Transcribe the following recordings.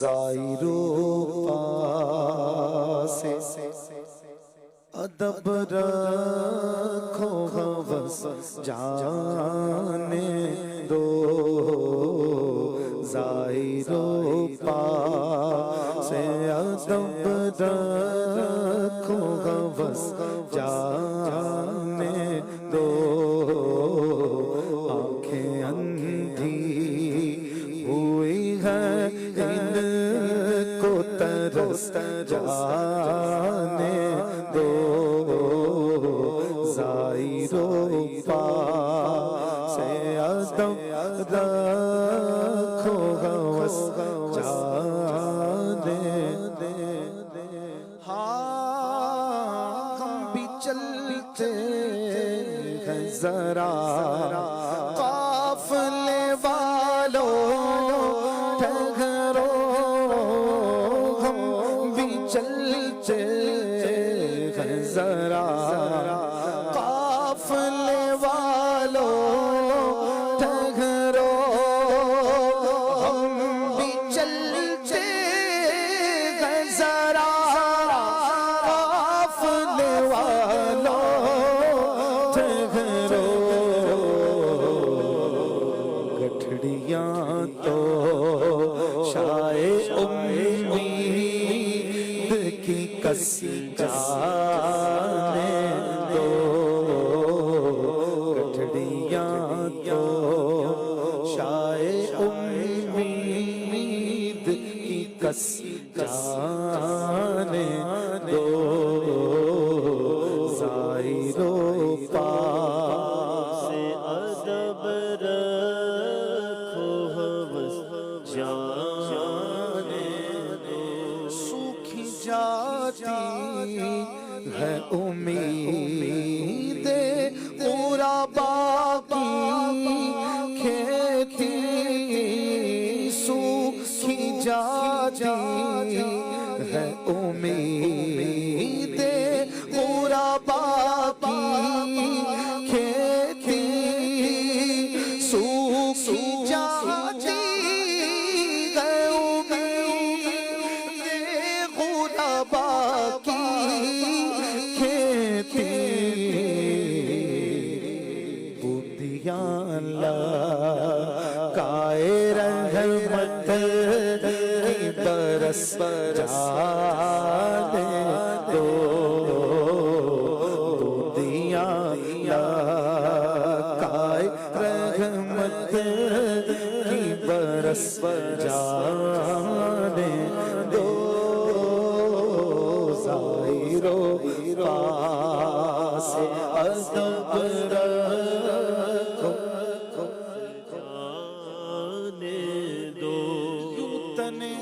زائروں پاس ادب رکھو ہوس جانے دو، زائروں پاس ادب رکھو ہوس جانے دو، آنکھیں اندھی ہوئی ہے ان کو ترس جانے دو، زائروں پاس ادب رکھو ہوس جانے دو۔ ہاں ہم بھی چلتے ہیں ذرا قافلے والوں ٹھہرو، ہم بھی چلتے ہیں ذرا قافلے والوں ٹھہرو، ہم بھی چلتے ہیں ذرا قافلے والوں ٹھہرو، گٹھڑیاں تو شاید امید کی کس جانے دو، گٹھڑیاں تو شاید امید کی کس جانے دو، زائروں پاس ادب رکھو ہوس جانے دو، سوکھی جاتی ہے امید غربا کی کھیتی، سوکھی جاتی ہے امید غربا کی کھیتی، سوکھی جاتی ہے امید غربا کی کھیتی، بوندیاں لگائے رحمت کی برس جانے دو، بوندیاں لگائے رحمت کی برس جانے دو، زائروں پاس ادب رکھو جانے دو، یوں تنے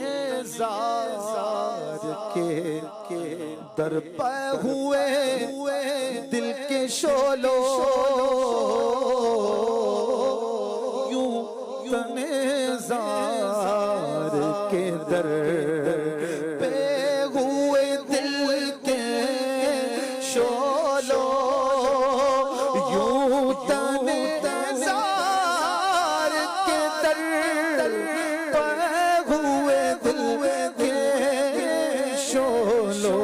زار کے در پہ ہوئے دل کے شولو، یوں تنے زار کے در پہ ہوئے دل کے شولو، یوں تنے زار کے در پہ ہوئے دل کے شولو،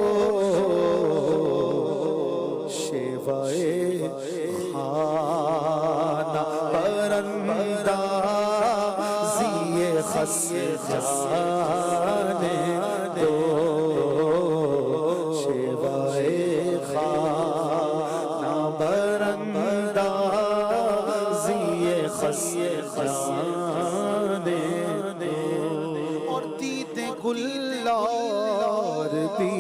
شیوائے خانہ پرندہ زیے خس جانے دو، شیوائے خانہ پرندہ زیے خس جانے دو، اور دید گلار بھی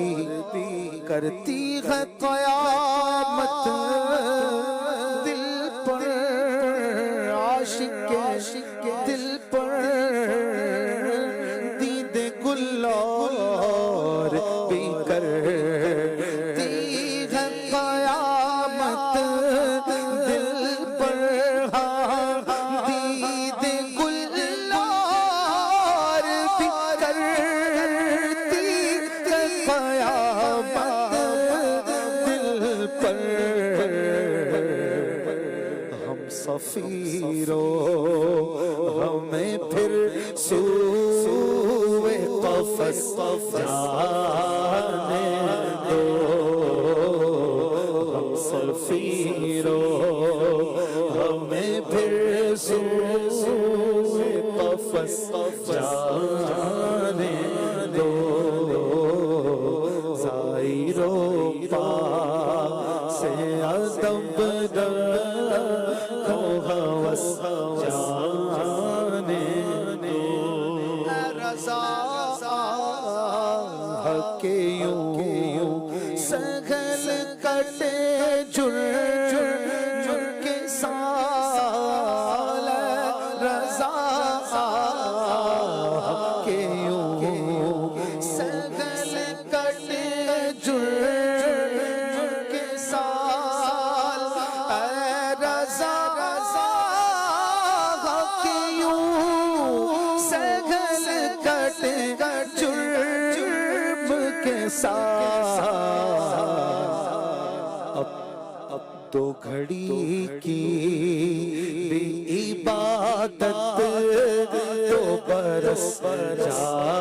کرتی ہے قیامت دل پر، عاشق دل پر دید گلار بھی کرتی ہے قیامت دل پر، دید گلار بھی کرتی ہے قیامت دل پر، ہم سفیروں ہمیں پھر سوئے جانے دو ہم سفیروں ہمیں پھر سوئے قفس جانے دو زائروں پاس ادب رکھو ہوس جانے دو رضا حق یوں سگل کٹے جرم کے سال رضا حق یوں سگل کٹے جرم کے سال رضا حق یوں سگل کٹے جرم کے ساتھ اب تو گھڑی کی بھی عبادت تو برس جا